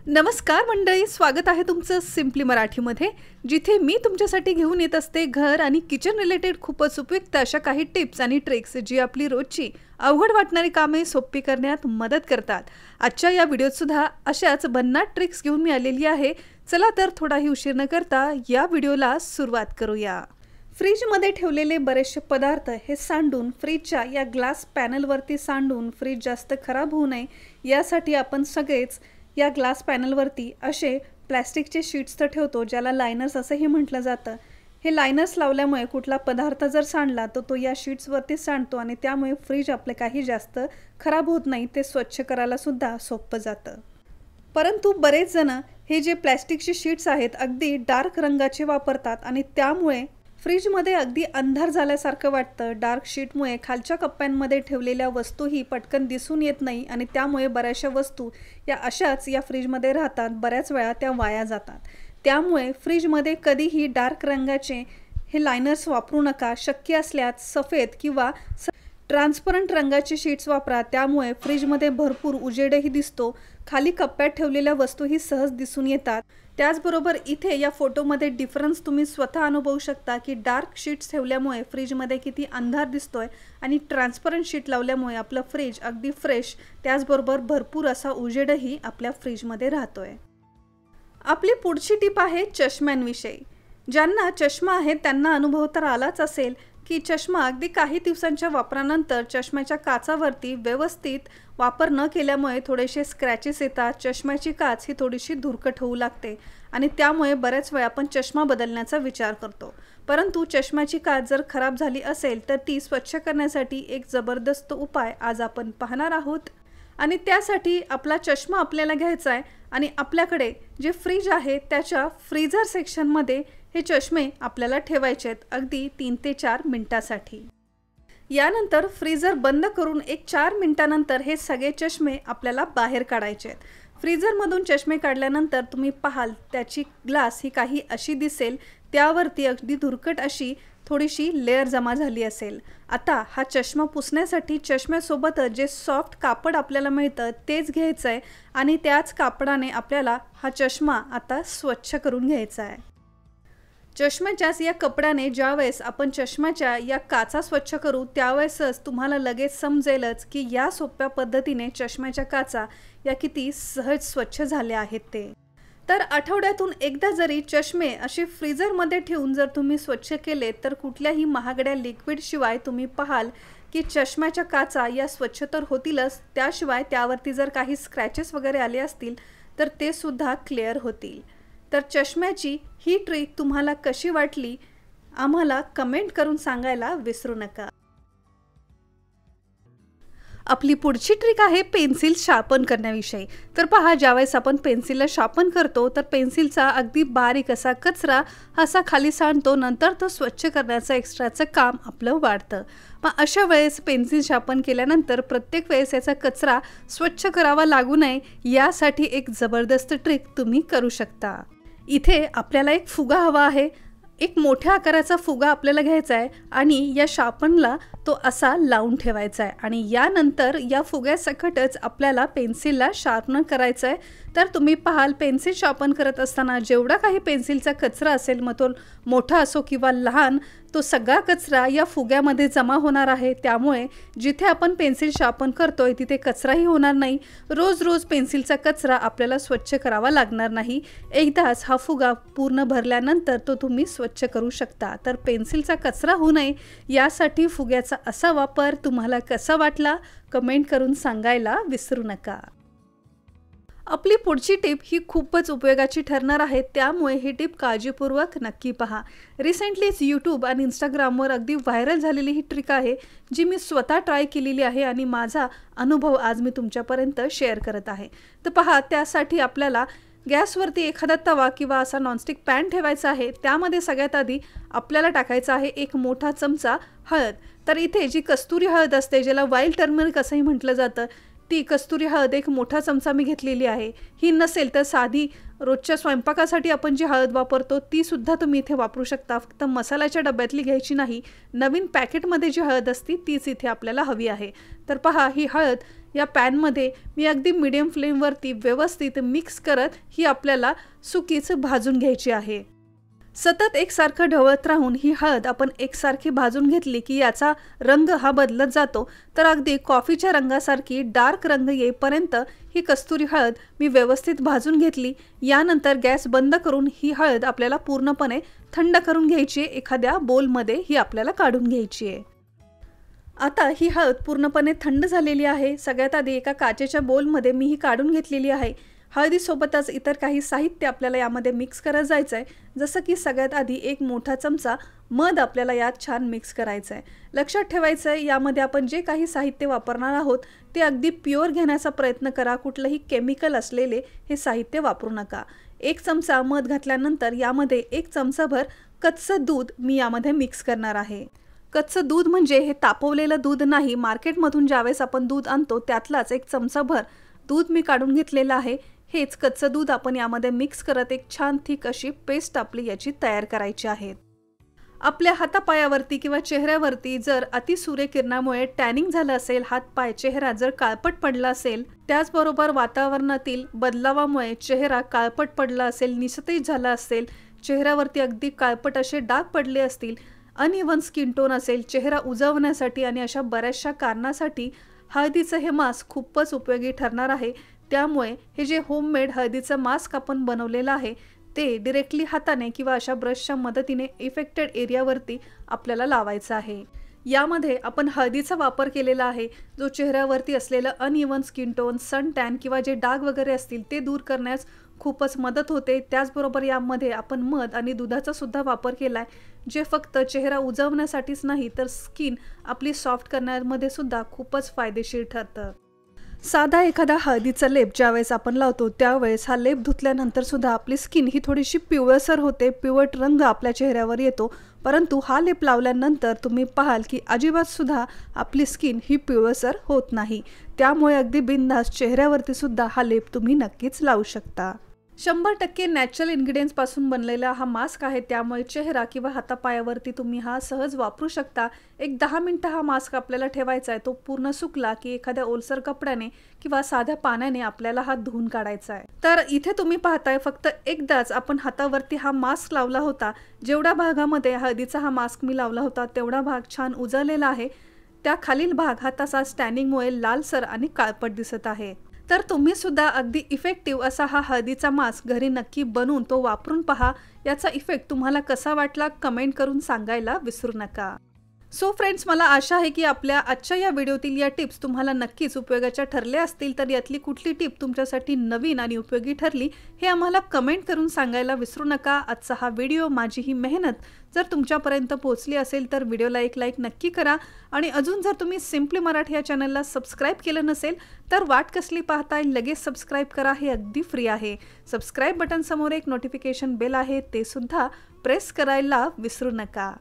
नमस्कार मंडळी, स्वागत आहे तुमचं सिम्पली मराठीमध्ये, जिथे मी तुमच्यासाठी घेऊन येत असते घर आणि किचन रिलेटेड खूपच उपयुक्त अशा काही टिप्स आणि ट्रिक्स जी आपली रोजची अवघड वाटणारी कामे सोपी करण्यात मदत करतात। आजच्या या व्हिडिओत सुद्धा अशाच भन्नाट ट्रिक्स घेऊन मी आलेली आहे। चला तर थोडाही उशीर न करता या व्हिडिओला सुरुवात करूया। फ्रीजमध्ये ठेवलेले बरेचसे पदार्थ हे सांडून फ्रीजच्या या ग्लास पॅनलवरती सांडून फ्रीज जास्त खराब होऊ नये यासाठी आपण सगळेच या ग्लास पॅनलवरती असे प्लास्टिकचे शीट्स तर ठेवतो, ज्याला लाइनर्स असंही म्हटलं जातं। हे लाइनर्स लावल्यामुळे कुठला पदार्थ जर सांडला तर तो या शीट्सवरती सांडतो आणि त्यामुळे फ्रीज आपले काही जास्त खराब होत नाही, ते स्वच्छ करायला सुद्धा सोपं जातं। परंतु बरेच जण हे जे प्लास्टिकचे शीट्स आहेत अगदी डार्क रंगाचे वापरतात आणि त्यामुळे फ्रीजमध्ये अगदी अंधार झाल्यासारखं वाटतं। डार्क शीटमुळे खालच्या कप्प्यांमध्ये ठेवलेल्या वस्तूही पटकन दिसून येत नाही आणि त्यामुळे बऱ्याचशा वस्तू या अशाच या फ्रीजमध्ये राहतात, बऱ्याच वेळा त्या वाया जातात। त्यामुळे फ्रीजमध्ये कधीही डार्क रंगाचे हे लाइनर्स वापरू नका। शक्य असल्यास सफेद किंवा ट्रान्सपरंट रंगाचे शीट्स वापरा, त्यामुळे फ्रीजमध्ये भरपूर उजेडही दिसतो, खाली कप्प्यात ठेवलेल्या वस्तूही सहज दिसून येतात। त्याचबरोबर इथे या फोटोमध्ये डिफरन्स तुम्ही स्वतः अनुभवू शकता की डार्क शीट्स ठेवल्यामुळे फ्रीजमध्ये किती अंधार दिसतोय आणि ट्रान्सपरंट शीट लावल्यामुळे आपलं फ्रीज अगदी फ्रेश, त्याचबरोबर भरपूर असा उजेडही आपल्या फ्रीजमध्ये राहतोय। आपली पुढची टिप आहे चष्म्यांविषयी। ज्यांना चष्मा आहे त्यांना अनुभव तर आलाच असेल की चष्मा अगदी काही दिवसांच्या वापरानंतर चष्म्याच्या काचावरती व्यवस्थित वापर न केल्यामुळे थोडेसे स्क्रॅचेस येतात, चष्म्याची काच ही थोडीशी धुरकट होऊ लागते आणि त्यामुळे बऱ्याच वेळा आपण चष्मा बदलण्याचा विचार करतो। परंतु चष्म्याची काच जर खराब झाली असेल तर ती स्वच्छ करण्यासाठी एक जबरदस्त उपाय आज आपण पाहणार आहोत। आणि त्यासाठी आपला चष्मा आपल्याला घ्यायचा आहे आणि आपल्याकडे जे फ्रीज आहे त्याच्या फ्रीझर सेक्शनमध्ये हे चष्मे आपल्याला ठेवायचे आहेत अगदी 3 ते 4 मिनिटांसाठी। यानंतर फ्रीजर बंद करून एक 4 मिनिटांनंतर हे सगळे चष्मे आपल्याला बाहेर काढायचे आहेत। फ्रीजरमधून चष्मे काढल्यानंतर तुम्ही पाहाल त्याची ग्लास ही काही अशी दिसेल, त्यावरती अगदी धुरकट अशी थोडीशी लेयर जमा झाली असेल। आता हा चष्मा पुसण्यासाठी चष्म्यासोबत जे सॉफ्ट कापड आपल्याला मिळतं तेच घ्यायचं आहे आणि त्याच कापडाने आपल्याला हा चष्मा आता स्वच्छ करून घ्यायचा आहे। चष्म्याच्याच या कपड्याने ज्यावेळेस आपण चष्म्याच्या या काचा स्वच्छ करू त्यावेळेसच तुम्हाला लगेच समजेलच की या सोप्या पद्धतीने चष्म्याच्या काचा या किती सहज स्वच्छ झाल्या आहेत ते। तर आठवड्यातून एकदा जरी चष्मे असे फ्रीजरमध्ये ठेवून जर तुम्ही स्वच्छ केले तर कुठल्याही महागड्या लिक्विड शिवाय तुम्ही पाहाल की चष्म्याच्या काचा या स्वच्छ तर होतीलच, त्याशिवाय त्यावरती जर काही स्क्रॅचेस वगैरे आले असतील तर ते सुद्धा क्लिअर होतील। तर चष्म्याची ही ट्रिक तुम्हाला कशी वाटली आम्हाला कमेंट करून सांगायला विसरू नका। आपली पुढची ट्रिक आहे पेन्सिल शार्पन करण्याविषयी। तर पहा, ज्यावेळेस आपण पेन्सिलला शार्पन करतो तर पेन्सिलचा अगदी बारीक असा कचरा असा खाली सांडतो, नंतर तो स्वच्छ करण्याचं एक्स्ट्राचं काम आपलं वाढतं। मग अशा वेळेस पेन्सिल शार्पन केल्यानंतर प्रत्येक वेळेस याचा कचरा स्वच्छ करावा लागू नये यासाठी एक जबरदस्त ट्रिक तुम्ही करू शकता। इथे आपल्याला एक फुगा हवा आहे, एक मोठ्या आकाराचा फुगा आपल्याला घ्यायचा आहे आणि या शार्पनला तो असा लावून ठेवायचा आहे आणि यानंतर या फुग्यासकटच आपल्याला पेन्सिलला शार्पन करायचं आहे। तर तुम्ही पाहाल पेन्सिल शार्पन करत असताना जेवढा काही पेन्सिलचा कचरा असेल, मग तो मोठा असो किंवा लहान, तो सगळा कचरा या फुग्यामध्ये जमा होणार आहे। त्यामुळे जिथे आपण पेन्सिल शार्पन करतोय तिथे कचराही होणार नाही, रोज रोज पेन्सिलचा कचरा आपल्याला स्वच्छ करावा लागणार नाही। एकदाच हा फुगा पूर्ण भरल्यानंतर तो तुम्ही स्वच्छ करू शकता। तर पेन्सिलचा कचरा होऊ नये यासाठी फुग्याचा असा वापर तुम्हाला कसा वाटला कमेंट करून सांगायला विसरू नका। आपली पुढची टिप ही खूपच उपयोगाची ठरणार आहे, त्यामुळे ही टिप काळजीपूर्वक नक्की पहा। रिसेंटलीच यूट्यूब आणि इंस्टाग्रामवर अगदी व्हायरल झालेली ही ट्रिक आहे जी मी स्वतः ट्राय केलेली आहे आणि माझा अनुभव आज मी तुमच्यापर्यंत शेअर करत आहे। तर पहा, त्यासाठी आपल्याला गॅसवरती एखादा तवा किंवा असा नॉनस्टिक पॅन ठेवायचा आहे। त्यामध्ये सगळ्यात आधी आपल्याला टाकायचा आहे एक मोठा चमचा हळद। तर इथे जी कस्तुरी हळद असते, ज्याला वाईल्ड टर्मरिक असंही म्हटलं जातं, ती कस्तुरी हळद एक मोठा चमचा मी घेतलेली आहे। ही नसेल तर साधी रोजच्या स्वयंपाकासाठी आपण जी हळद वापरतो ती सुद्धा तुम्ही इथे वापरू शकता, फक्त मसाल्याच्या डब्यातली घ्यायची नाही, नवीन पॅकेटमध्ये जी हळद असते तीच इथे आपल्याला हवी आहे। तर पहा, ही हळद या पॅनमध्ये मी अगदी मीडियम फ्लेमवरती व्यवस्थित मिक्स करत ही आपल्याला सुकीच भाजून घ्यायची आहे। सतत एकसारखं ढवळत राहून ही हळद आपण एकसारखी भाजून घेतली की याचा रंग हा बदलत जातो। तर अगदी कॉफीच्या रंगासारखी डार्क रंग येईपर्यंत ही कस्तुरी हळद मी व्यवस्थित भाजून घेतली। यानंतर गॅस बंद करून ही हळद आपल्याला पूर्णपणे थंड करून घ्यायची आहे। एखाद्या बोलमध्ये ही आपल्याला काढून घ्यायची आहे। आता ही हळद पूर्णपणे थंड झालेली आहे। सगळ्यात आधी एका काचेच्या बोलमध्ये मी ही काढून घेतलेली आहे। हळदीसोबतच इतर काही साहित्य आपल्याला यामध्ये मिक्स करत जायचं आहे। जसं की सगळ्यात आधी एक मोठा चमचा मध आपल्याला यात छान मिक्स करायचं आहे। लक्षात ठेवायचं आहे यामध्ये आपण जे काही साहित्य वापरणार आहोत ते अगदी प्युअर घेण्याचा प्रयत्न करा। कुठलंही केमिकल असलेले हे साहित्य वापरू नका। एक चमचा मध घातल्यानंतर यामध्ये एक चमचाभर कच्चं दूध मी यामध्ये मिक्स करणार आहे। कच्चं दूध म्हणजे हे तापवलेलं दूध नाही, मार्केटमधून ज्यावेळेस आपण दूध आणतो त्यातलाच एक चमचाभर दूध मी काढून घेतलेलं आहे। हेच कच्चं दूध आपण यामध्ये मिक्स करत एक छान थिक अशी पेस्ट आपली याची तयार करायची आहे। आपल्या हातापायावरती किंवा चेहऱ्यावरती जर अतिसूर्यकिरणामुळे टॅनिंग झालं असेल, हातपाय चेहरा जर काळपट पडला असेल, त्याचबरोबर वातावरणातील बदलावामुळे चेहरा काळपट पडला असेल, निस्तेज झाला असेल, चेहऱ्यावरती अगदी काळपट असे डाग पडले असतील, अनइव्हन स्किन टोन असेल, चेहरा उजवण्यासाठी आणि अशा बऱ्याचशा कारणासाठी हळदीचं हे मास्क खूपच उपयोगी ठरणार आहे। त्यामुळे हे जे होममेड हळदीचं मास्क आपण बनवलेलं आहे ते डायरेक्टली हाताने किंवा अशा ब्रशच्या मदतीने इफेक्टेड एरियावरती आपल्याला लावायचं आहे। यामध्ये आपण हळदीचा वापर केलेला आहे जो चेहऱ्यावरती असलेलं अनइव्हन स्किन टोन, सन टॅन किंवा जे डाग वगैरे असतील ते दूर करण्यास खूपच मदत होते। त्याचबरोबर यामध्ये आपण मध आणि दुधाचा सुद्धा वापर केलाय जे फक्त चेहरा उजवण्यासाठीच नाही तर स्किन आपली सॉफ्ट करण्यामध्ये सुद्धा खूपच फायदेशीर ठरतं। साधा एखादा हळदीचा लेप ज्यावेळेस आपण लावतो त्यावेळेस हा लेप धुतल्यानंतर सुद्धा आपली स्किन ही थोडीशी पिवळसर होते, पिवट रंग आपल्या चेहऱ्यावर येतो। परंतु हा लेप लावल्यानंतर तुम्ही पाहाल की अजिबात सुद्धा आपली स्किन ही पिवळसर होत नाही। त्यामुळे अगदी बिनधास्त चेहऱ्यावरती सुद्धा हा लेप तुम्ही नक्कीच लावू शकता। 100% नॅचरल इन्ग्रेडियंट्स पासून बनलेला हा मास्क आहे, त्यामुळे चेहरा किंवा हातापायावरती तुम्ही हा सहज वापरू शकता। एक 10 मिनिटं हा मास्क आपल्याला ठेवायचा आहे। तो पूर्ण सुकला की एखाद्या ओलसर कपड्याने किंवा साध्या पाण्याने आपल्याला हा धुवून काढायचा आहे। तर इथे तुम्ही पाहताय फक्त एकदाच आपण हातावरती हा मास्क लावला होता। जेवढ्या भागामध्ये हळदीचा हा मास्क मी लावला होता तेवढा भाग छान उजळलेला आहे। त्या खालील भाग हा तसा स्टॅनिंगमुळे लालसर आणि काळपट दिसत आहे। तर तुम्ही सुद्धा अगदी इफेक्टिव्ह असा हा हळदीचा मास्क घरी नक्की बनवून तो वापरून पहा। याचा इफेक्ट तुम्हाला कसा वाटला कमेंट करून सांगायला विसरू नका। सो फ्रेंड्स, मला आशा आहे की आपल्या आजच्या या व्हिडिओतील या टिप्स तुम्हाला नक्कीच उपयोगाच्या ठरल्या असतील। तर यातली कुठली टिप तुमच्यासाठी नवीन आणि उपयोगी ठरली हे आम्हाला कमेंट करून सांगायला विसरू नका। आजचा हा व्हिडिओ, माझी ही मेहनत जर तुमच्यापर्यंत पोहोचली असेल तर व्हिडिओला एक लाईक नक्की करा। आणि अजून जर तुम्ही सिम्पली मराठी या चॅनलला सबस्क्राईब केलं नसेल तर वाट कसली पाहताय, लगेच सबस्क्राईब करा, हे अगदी फ्री आहे। सबस्क्राईब बटन समोर एक नोटिफिकेशन बेल आहे ते सुद्धा प्रेस करायला विसरू नका।